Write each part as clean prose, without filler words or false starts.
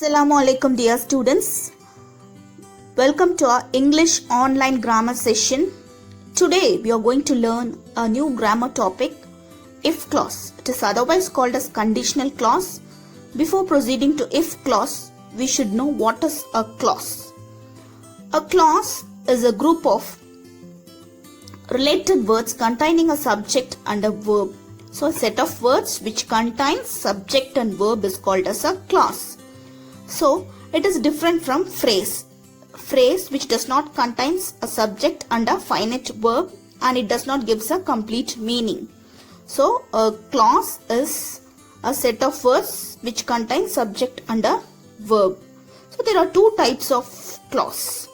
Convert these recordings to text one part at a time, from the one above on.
Assalamu alaikum dear students. Welcome to our English online grammar session. Today we are going to learn a new grammar topic, if clause. It is otherwise called as conditional clause. Before proceeding to if clause, we should know what is a clause. A clause is a group of related words containing a subject and a verb. So a set of words which contains subject and verb is called as a clause. So it is different from phrase. Phrase which does not contain a subject and a finite verb, and it does not give a complete meaning. So a clause is a set of words which contain subject and a verb. So there are two types of clause.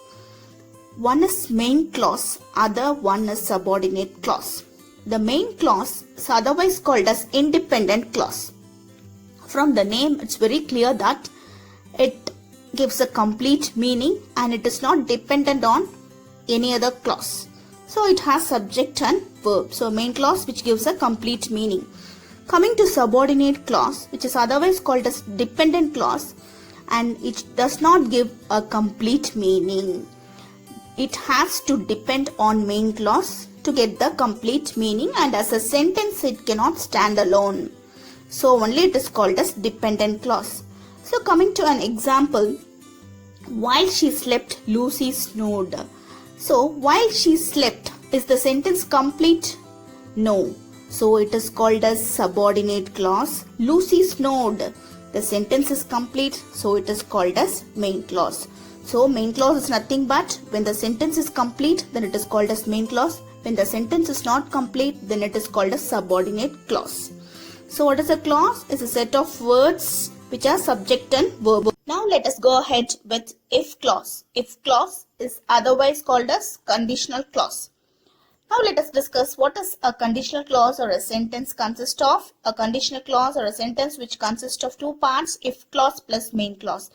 One is main clause, other one is subordinate clause. The main clause is otherwise called as independent clause. From the name, it's very clear that it gives a complete meaning and it is not dependent on any other clause. So it has subject and verb. So main clause which gives a complete meaning. Coming to subordinate clause, which is otherwise called as dependent clause, and it does not give a complete meaning. It has to depend on main clause to get the complete meaning, and as a sentence it cannot stand alone. So only it is called as dependent clause. So coming to an example, while she slept, Lucy snored. So while she slept, is the sentence complete? No. So it is called as subordinate clause. Lucy snored. The sentence is complete, so it is called as main clause. So main clause is nothing but when the sentence is complete, then it is called as main clause. When the sentence is not complete, then it is called as subordinate clause. So what is a clause? It's a set of words which are subject and verb. Now let us go ahead with if clause. If clause is otherwise called as conditional clause. Now let us discuss what is a conditional clause or a sentence consist of. A conditional clause or a sentence which consists of two parts, if clause plus main clause.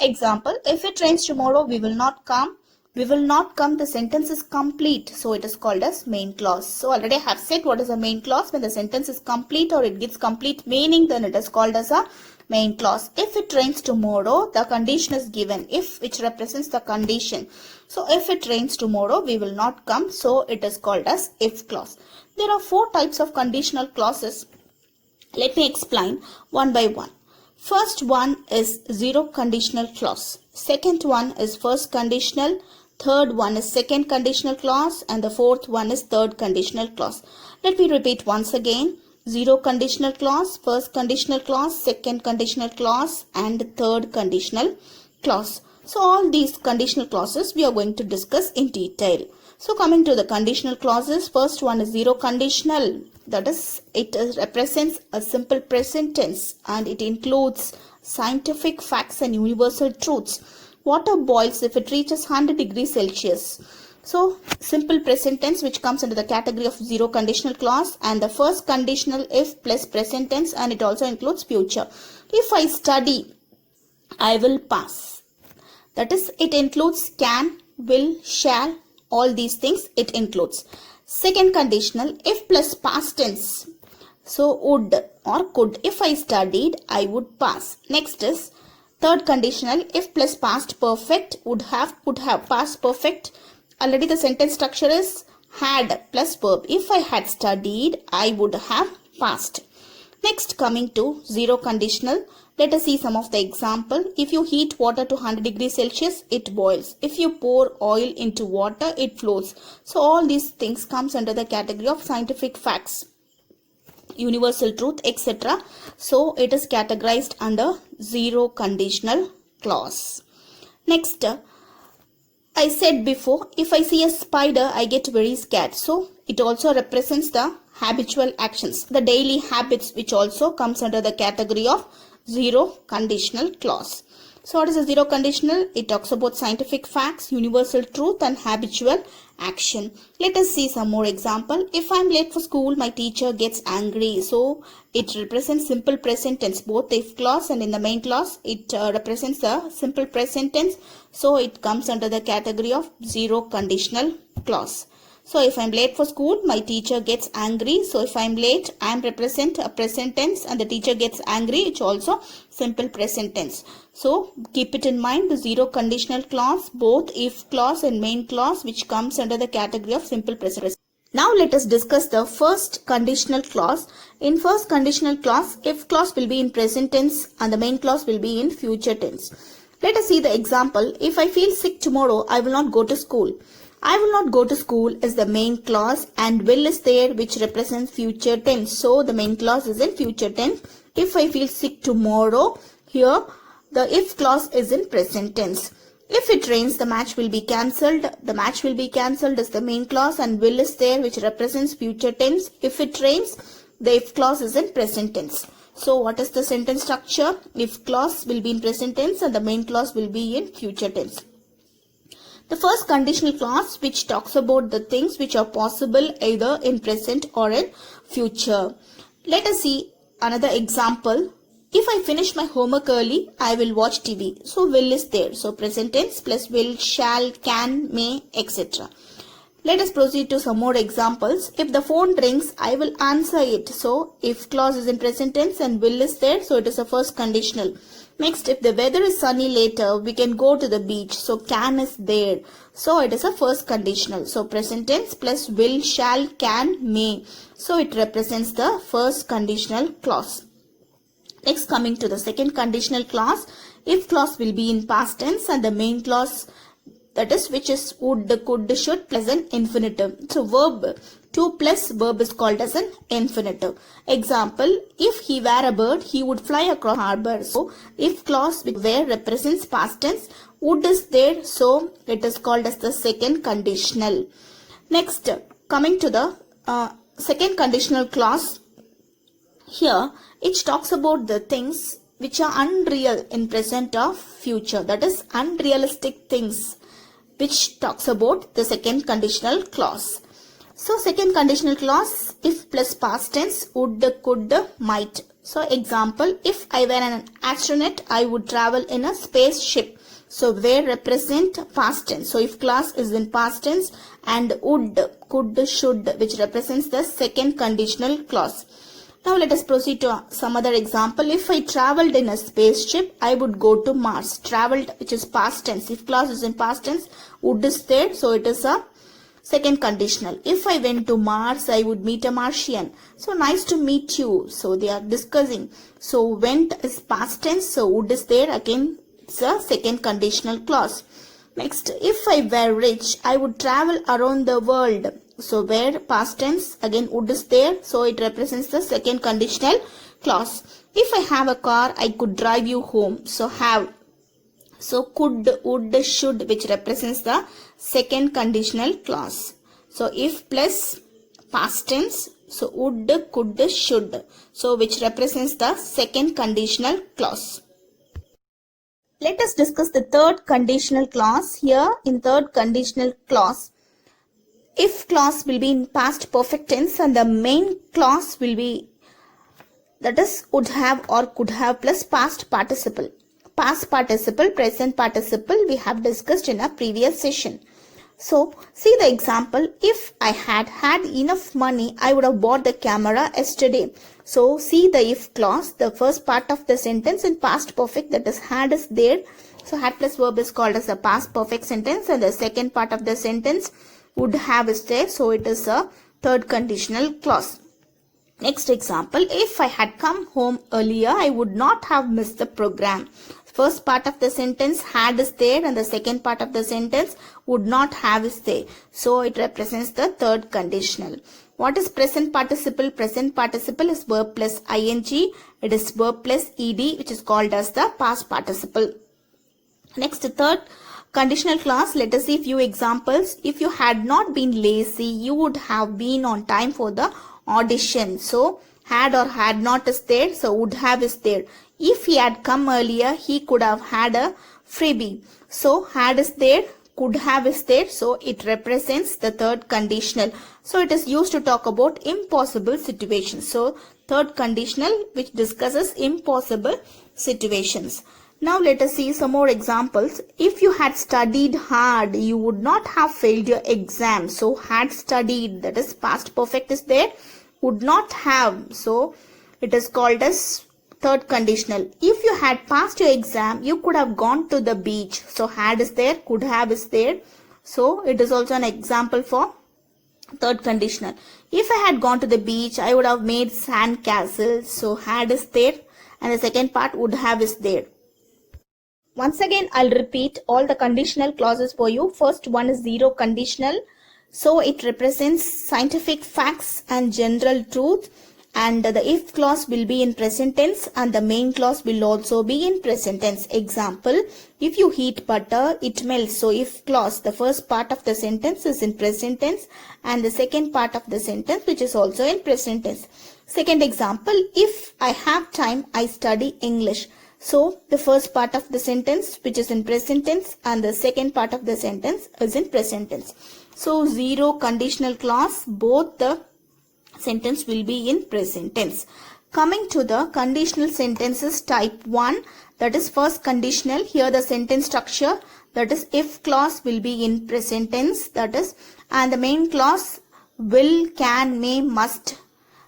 Example, if it rains tomorrow, we will not come. We will not come, the sentence is complete, so it is called as main clause. So already I have said what is a main clause. When the sentence is complete or it gives complete meaning, then it is called as a main clause. If it rains tomorrow, the condition is given, if, which represents the condition. So if it rains tomorrow, we will not come, so it is called as if clause. There are four types of conditional clauses. Let me explain one by one. First one is zero conditional clause. Second one is first conditional. Third one is second conditional clause, and the fourth one is third conditional clause. Let me repeat once again. Zero conditional clause, first conditional clause, second conditional clause, and third conditional clause. So all these conditional clauses we are going to discuss in detail. So coming to the conditional clauses, first one is zero conditional. That is, it represents a simple present tense and it includes scientific facts and universal truths. Water boils if it reaches 100 degrees Celsius. So simple present tense which comes under the category of zero conditional clause, and the first conditional if plus present tense, and it also includes future. If I study, I will pass. That is, it includes can, will, shall, all these things it includes. Second conditional if plus past tense. So would or could. If I studied, I would pass. Next is third conditional if plus past perfect, would have, past perfect. Already the sentence structure is had plus verb. If I had studied, I would have passed. Next, coming to zero conditional. Let us see some of the example. If you heat water to 100 degrees Celsius, it boils. If you pour oil into water, it floats. So all these things comes under the category of scientific facts, universal truth, etc. So it is categorized under zero conditional clause. Next, I said before, if I see a spider, I get very scared. So it also represents the habitual actions, the daily habits, which also comes under the category of zero conditional clause. So what is a zero conditional? It talks about scientific facts, universal truth, and habitual action. Let us see some more example. If I am late for school, my teacher gets angry. So it represents simple present tense, both the if clause and in the main clause it represents the simple present tense. So it comes under the category of zero conditional clause. So if I am late for school, my teacher gets angry. So if I am late, I am represent a present tense, and the teacher gets angry, it's also simple present tense. So keep it in mind, the zero conditional clause, both if clause and main clause, which comes under the category of simple present. Now let us discuss the first conditional clause. In first conditional clause, if clause will be in present tense and the main clause will be in future tense. Let us see the example. If I feel sick tomorrow, I will not go to school. I will not go to school is the main clause and will is there, which represents future tense. So the main clause is in future tense. If I feel sick tomorrow, here the if clause is in present tense. If it rains, the match will be cancelled. The match will be cancelled is the main clause and will is there, which represents future tense. If it rains, the if clause is in present tense. So what is the sentence structure? If clause will be in present tense and the main clause will be in future tense. The first conditional clause, which talks about the things which are possible either in present or in future. Let us see another example. If I finish my homework early, I will watch TV. So will is there. So present tense plus will, shall, can, may, etc. Let us proceed to some more examples. If the phone rings, I will answer it. So if clause is in present tense and will is there, so it is a first conditional. Next, if the weather is sunny later, we can go to the beach. So can is there. So it is a first conditional. So present tense plus will, shall, can, may. So it represents the first conditional clause. Next, coming to the second conditional clause, if clause will be in past tense and the main clause, that is which is would, could, should plus an infinitive. So verb, to plus verb is called as an infinitive. Example, if he were a bird, he would fly across harbor. So if clause with where represents past tense, would is there, so it is called as the second conditional. Next, coming to the second conditional clause, here it talks about the things which are unreal in present or future, that is unrealistic things, which talks about the second conditional clause. So second conditional clause, if plus past tense, would, could, might. So example, if I were an astronaut, I would travel in a spaceship. So where represent past tense. So if clause is in past tense and would, could, should, which represents the second conditional clause. Now let us proceed to some other example. If I traveled in a spaceship, I would go to Mars. Traveled, which is past tense. If clause is in past tense, would is there, so it is a second conditional. If I went to Mars, I would meet a Martian. So nice to meet you. So they are discussing. So went is past tense, so would is there, again it's a second conditional clause. Next, if I were rich, I would travel around the world. So where past tense, again would is there, so it represents the second conditional clause. If I have a car, I could drive you home. So have. So could, would, should, which represents the second conditional clause. So if plus past tense, so would, could, should, so which represents the second conditional clause. Let us discuss the third conditional clause. Here in third conditional clause, if clause will be in past perfect tense and the main clause will be, that is would have or could have plus past participle. Past participle, present participle we have discussed in a previous session. So see the example, if I had had enough money, I would have bought the camera yesterday. So see the if clause, the first part of the sentence in past perfect, that is had is there. So had plus verb is called as a past perfect sentence and the second part of the sentence would have is there, so it is a third conditional clause. Next example, if I had come home earlier, I would not have missed the program. First part of the sentence had is there and the second part of the sentence would not have is there. So it represents the third conditional. What is present participle? Present participle is verb plus ing. It is verb plus ed, which is called as the past participle. Next, third conditional clause, let us see few examples. If you had not been lazy, you would have been on time for the audition. So had or had not is there, so would have is there. If he had come earlier, he could have had a freebie. So had is there, could have is there, so it represents the third conditional. So it is used to talk about impossible situations. So third conditional which discusses impossible situations. Now let us see some more examples. If you had studied hard, you would not have failed your exam. So had studied, that is past perfect is there, would not have, so it is called as third conditional. If you had passed your exam, you could have gone to the beach. So had is there, could have is there. So it is also an example for third conditional. If I had gone to the beach, I would have made sand castles. So had is there, and the second part would have is there. Once again, I'll repeat all the conditional clauses for you. First one is zero conditional. So it represents scientific facts and general truth. And the if clause will be in present tense and the main clause will also be in present tense. Example, if you heat butter, it melts. So if clause, the first part of the sentence is in present tense and the second part of the sentence which is also in present tense. Second example, if I have time, I study English. So the first part of the sentence which is in present tense and the second part of the sentence is in present tense. So zero conditional clause, both the sentence will be in present tense. Coming to the conditional sentences type 1, that is first conditional. Here the sentence structure, that is if clause will be in present tense, that is, and the main clause will, can, may, must,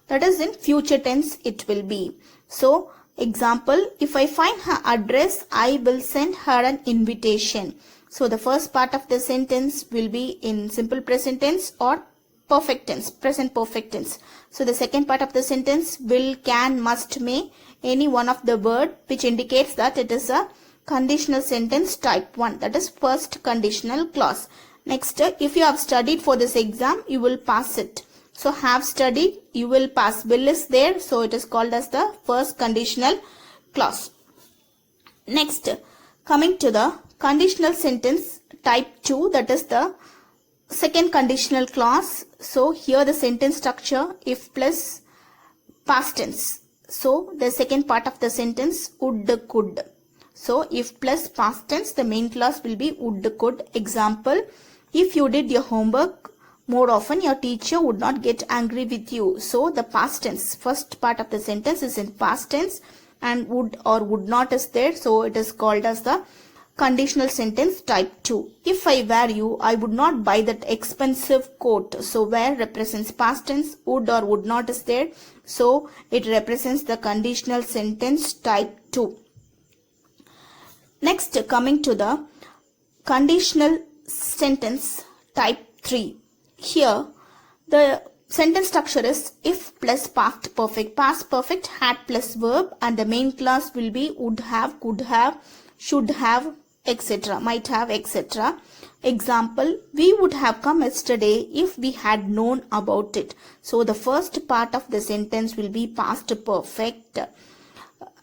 that is in future tense it will be. So example, if I find her address, I will send her an invitation. So the first part of the sentence will be in simple present tense or perfect tense, present perfect tense. So the second part of the sentence will, can, must, may, any one of the word which indicates that it is a conditional sentence type 1, that is first conditional clause. Next, if you have studied for this exam, you will pass it. So have studied, you will pass. Will is there, so it is called as the first conditional clause. Next, coming to the conditional sentence type 2, that is the second conditional clause. So here the sentence structure if plus past tense. So the second part of the sentence would, could. So if plus past tense, the main clause will be would, could. Example, if you did your homework more often, your teacher would not get angry with you. So the past tense, first part of the sentence is in past tense and would or would not is there. So it is called as the conditional sentence type 2. If I were you, I would not buy that expensive coat. So where represents past tense, would or would not is there. So it represents the conditional sentence type 2. Next, coming to the conditional sentence type 3. Here the sentence structure is if plus past perfect. Past perfect had plus verb and the main clause will be would have, could have, should have, etc., might have, etc. Example, we would have come yesterday if we had known about it. So the first part of the sentence will be past perfect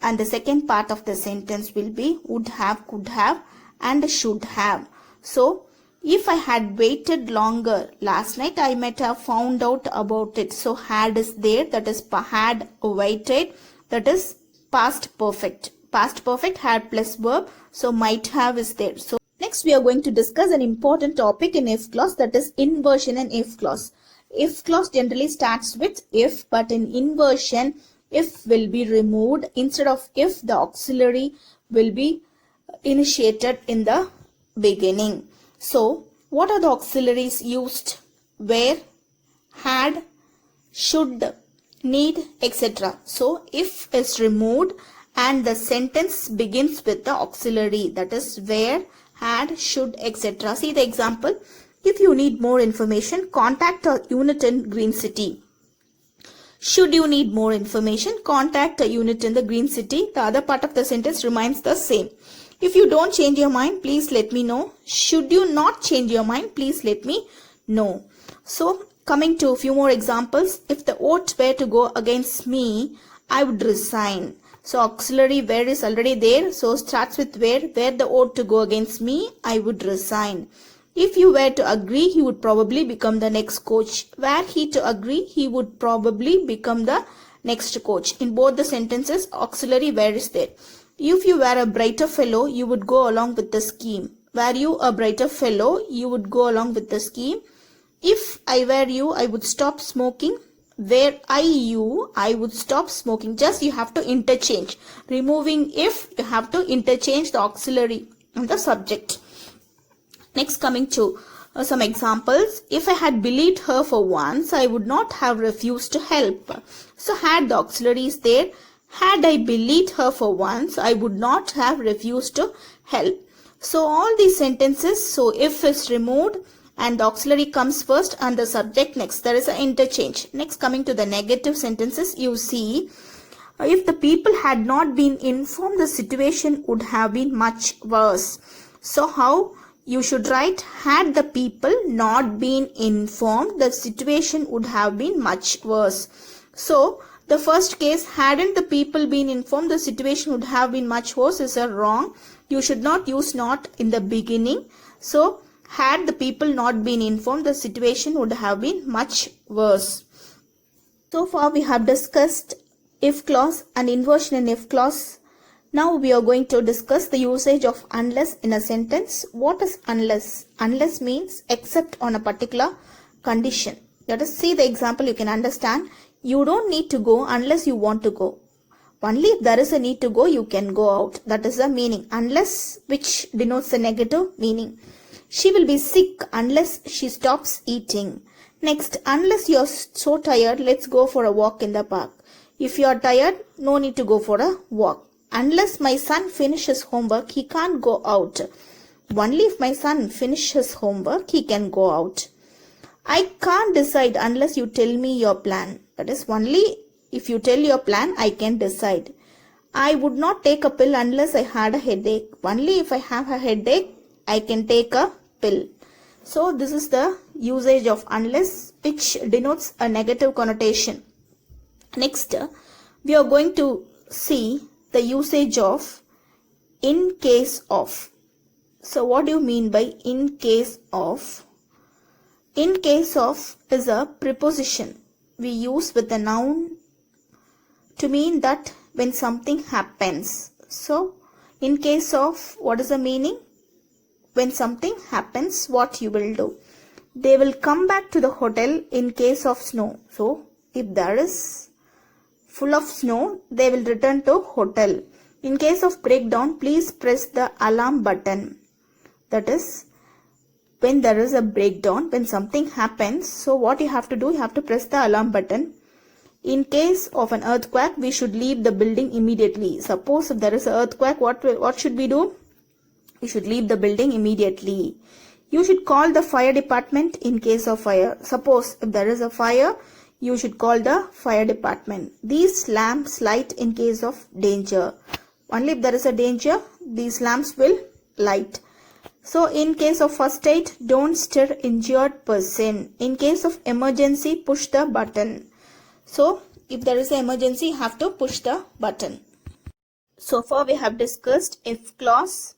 and the second part of the sentence will be would have, could have and should have. So if I had waited longer last night, I might have found out about it. So had is there, that is had waited, that is past perfect. Past perfect had plus verb, so might have is there. So next we are going to discuss an important topic in if clause, that is inversion in if clause. If clause generally starts with if, but in inversion if will be removed. Instead of if, the auxiliary will be initiated in the beginning. So what are the auxiliaries used? Where, had, should, need, etc. So if is removed and the sentence begins with the auxiliary, that is where, had, should, etc. See the example. If you need more information, contact a unit in Green City. Should you need more information, contact a unit in the Green City. The other part of the sentence remains the same. If you don't change your mind, please let me know. Should you not change your mind, please let me know. So coming to a few more examples. If the vote were to go against me, I would resign. So auxiliary where is already there. So starts with where the vote to go against me, I would resign. If you were to agree, he would probably become the next coach. Were he to agree, he would probably become the next coach. In both the sentences, auxiliary where is there. If you were a brighter fellow, you would go along with the scheme. Were you a brighter fellow, you would go along with the scheme. If I were you, I would stop smoking. Were I you, I would stop smoking. Just you have to interchange. Removing if, you have to interchange the auxiliary and the subject. Next, coming to some examples. If I had believed her for once, I would not have refused to help. So had the auxiliary is there. Had I believed her for once, I would not have refused to help. So all these sentences, so if is removed and the auxiliary comes first and the subject next. There is an interchange. Next, coming to the negative sentences, you see, if the people had not been informed, the situation would have been much worse. So how you should write, had the people not been informed, the situation would have been much worse. So the first case, hadn't the people been informed, the situation would have been much worse, is a wrong. You should not use not in the beginning. So had the people not been informed, the situation would have been much worse. So far we have discussed if clause and inversion in if clause. Now we are going to discuss the usage of unless in a sentence. What is unless? Unless means except on a particular condition. Let us see the example, you can understand. You don't need to go unless you want to go. Only if there is a need to go, you can go out. That is the meaning. Unless, which denotes the negative meaning. She will be sick unless she stops eating. Next, unless you are so tired, let's go for a walk in the park. If you are tired, no need to go for a walk. Unless my son finishes homework, he can't go out. Only if my son finishes homework, he can go out. I can't decide unless you tell me your plan. That is, only if you tell your plan, I can decide. I would not take a pill unless I had a headache. Only if I have a headache, I can take a pill. So this is the usage of unless, which denotes a negative connotation. Next, we are going to see the usage of in case of. So what do you mean by in case of? In case of is a preposition we use with a noun to mean that when something happens. So in case of, what is the meaning? When something happens, what you will do? They will come back to the hotel in case of snow. So if there is full of snow, they will return to hotel. In case of breakdown, please press the alarm button. That is, when there is a breakdown, when something happens, so what you have to do, you have to press the alarm button. In case of an earthquake, we should leave the building immediately. Suppose if there is an earthquake, what should we do? We should leave the building immediately. You should call the fire department in case of fire. Suppose if there is a fire, you should call the fire department. These lamps light in case of danger. Only if there is a danger, these lamps will light. So in case of first aid, don't stir injured person. In case of emergency, push the button. So if there is an emergency, you have to push the button. So far we have discussed if clause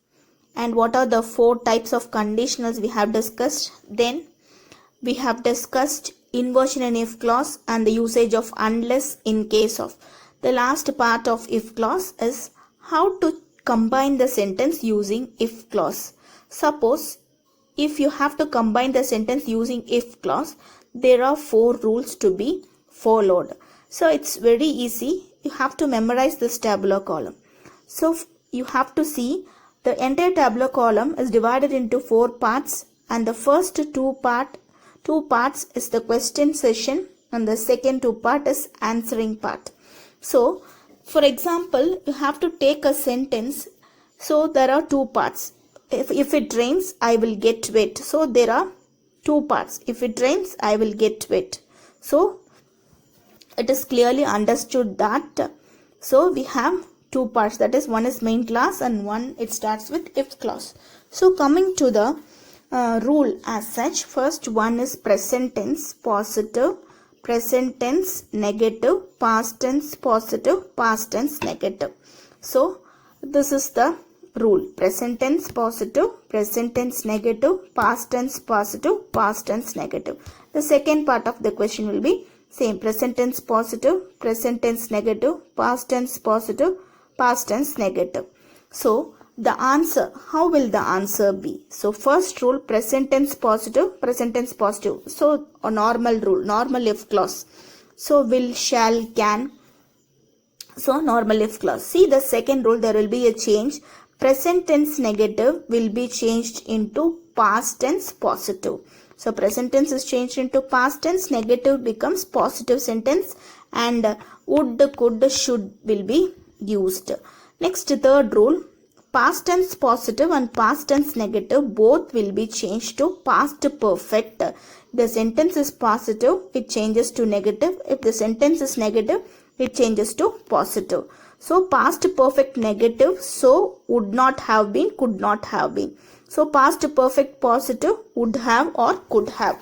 and what are the 4 types of conditionals we have discussed. Then we have discussed inversion in if clause and the usage of unless in case of. The last part of if clause is how to combine the sentence using if clause. Suppose if you have to combine the sentence using if clause, there are 4 rules to be followed. So it's very easy. You have to memorize this tabular column. So you have to see the entire tabular column is divided into 4 parts, and the first two parts is the question session and the second 2 part is answering part. So for example, you have to take a sentence. So there are 2 parts. If it rains, I will get wet. So there are 2 parts. If it rains, I will get wet. So it is clearly understood that. So we have 2 parts. That is, one is main clause and one it starts with if clause. So coming to the rule as such, first one is present tense positive, present tense negative, past tense positive, past tense negative. So this is the rule: present tense positive, present tense negative, past tense positive, past tense negative. The second part of the question will be same: present tense positive, present tense negative, past tense positive, past tense negative. So the answer, how will the answer be? So first rule, present tense positive, present tense positive. So a normal rule, normal if clause. So will, shall, can. So normal if clause. See the second rule, there will be a change. Present tense negative will be changed into past tense positive. So present tense is changed into past tense, negative becomes positive sentence, and would, could, should will be used. Next, third rule, past tense positive and past tense negative both will be changed to past perfect. If the sentence is positive, it changes to negative. If the sentence is negative, it changes to positive. So past perfect negative, so would not have been, could not have been. So past perfect positive, would have or could have.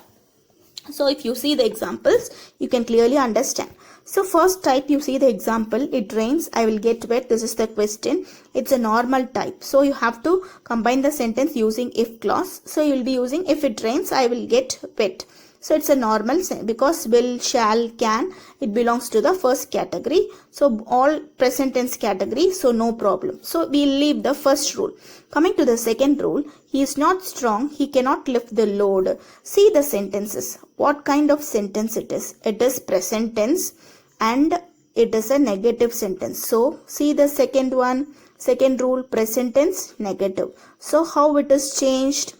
So if you see the examples, you can clearly understand. So first type, you see the example, it rains, I will get wet. This is the question. It's a normal type. So you have to combine the sentence using if clause. So you will be using if it rains, I will get wet. So it's a normal because will, shall, can, it belongs to the first category. So all present tense category, so no problem. So we'll leave the first rule. Coming to the second rule, he is not strong, he cannot lift the load. See the sentences. What kind of sentence it is? It is present tense and it is a negative sentence. So see the second one, second rule, present tense, negative. So how it is changed?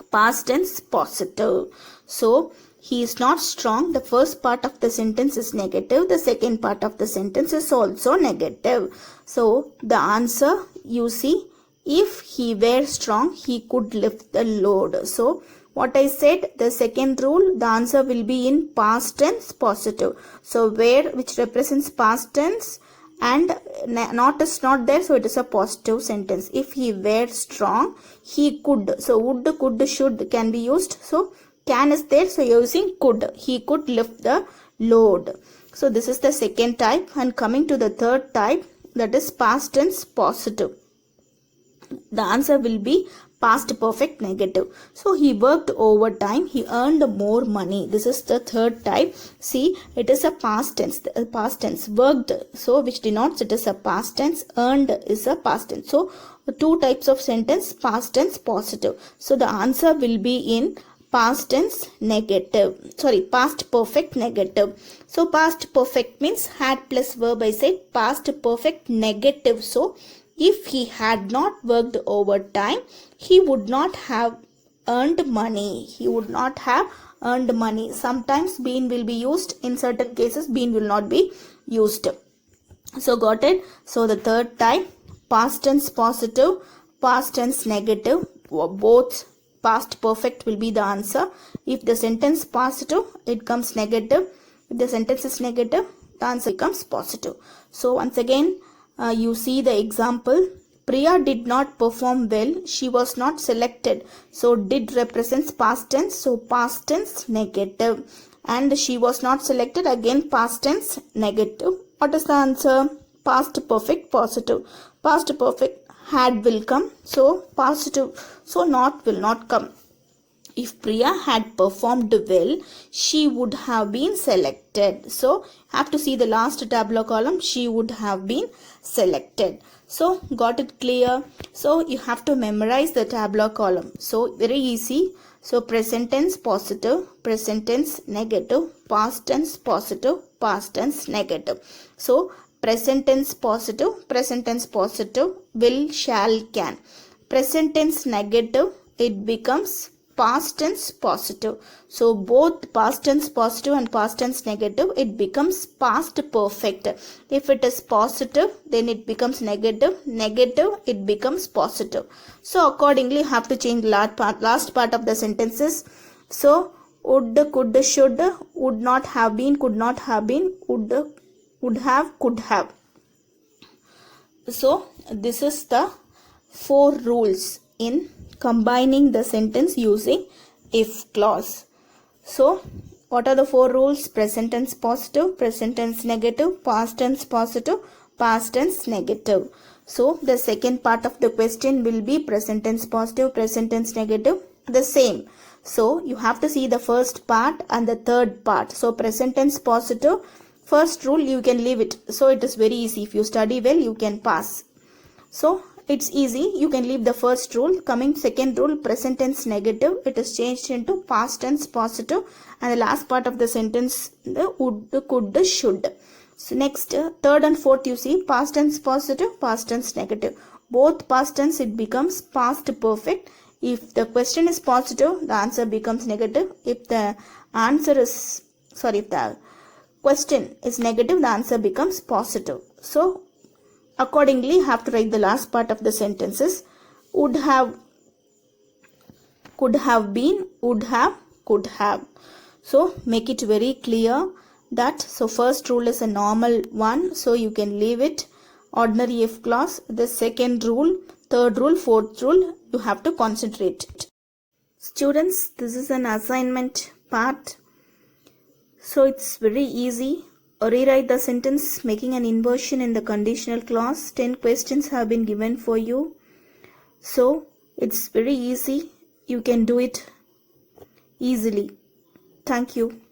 Past tense, positive. So he is not strong. The first part of the sentence is negative. The second part of the sentence is also negative. So the answer, you see, if he were strong, he could lift the load. So what I said, the second rule, the answer will be in past tense, positive. So where, which represents past tense, and not is not there, so it is a positive sentence. If he were strong, he could. So would, could, should can be used. So can is there, so using could. He could lift the load. So this is the second type. And coming to the third type, that is past tense positive. The answer will be past perfect negative. So he worked overtime, he earned more money. This is the third type. See, it is a past tense. Past tense, worked, so which denotes it is a past tense. Earned is a past tense. So two types of sentence, past tense, positive. So the answer will be in past tense negative, past perfect negative. So past perfect means had plus verb. I said past perfect negative. So if he had not worked overtime, he would not have earned money. He would not have earned money. Sometimes been will be used. In certain cases, been will not be used. So got it? So the third type, past tense positive, past tense negative. Both past perfect will be the answer. If the sentence positive, it comes negative. If the sentence is negative, the answer becomes positive. So once again, you see the example. Priya did not perform well. She was not selected. So did represents past tense. So past tense negative. And she was not selected. Again past tense negative. What is the answer? Past perfect positive. Past perfect had will come. So positive. So not will not come. If Priya had performed well, she would have been selected. So have to see the last tabular column. She would have been selected. So got it clear? So you have to memorize the tabular column. So very easy. So present tense positive, present tense negative, past tense positive, past tense negative. So present tense positive, will, shall, can. Present tense negative, it becomes past tense positive. So both past tense positive and past tense negative, it becomes past perfect. If it is positive, then it becomes negative. Negative, it becomes positive. So accordingly, you have to change the last part of the sentences. So would, could, should, would not have been, could not have been, would have, could have. So this is the 4 rules in combining the sentence using if clause. So what are the 4 rules? Present tense positive, present tense negative, past tense positive, past tense negative. So the second part of the question will be present tense positive, present tense negative, the same. So you have to see the first part and the third part. So present tense positive, first rule you can leave it. So it is very easy. If you study well, you can pass. So it's easy. You can leave the first rule. Coming second rule, present tense negative, it is changed into past tense positive, and the last part of the sentence, the would, could, should. So next, third and fourth, you see past tense positive, past tense negative. Both past tense, it becomes past perfect. If the question is positive, the answer becomes negative. If the answer is, if the question is negative, the answer becomes positive. So accordingly, you have to write the last part of the sentences. Would have, could have been, would have, could have. So make it very clear that, so first rule is a normal one, so you can leave it. Ordinary if clause, the second rule, third rule, fourth rule, you have to concentrate. Students, this is an assignment part, so it's very easy. Rewrite the sentence making an inversion in the conditional clause. 10 questions have been given for you, so it's very easy. You can do it easily. Thank you.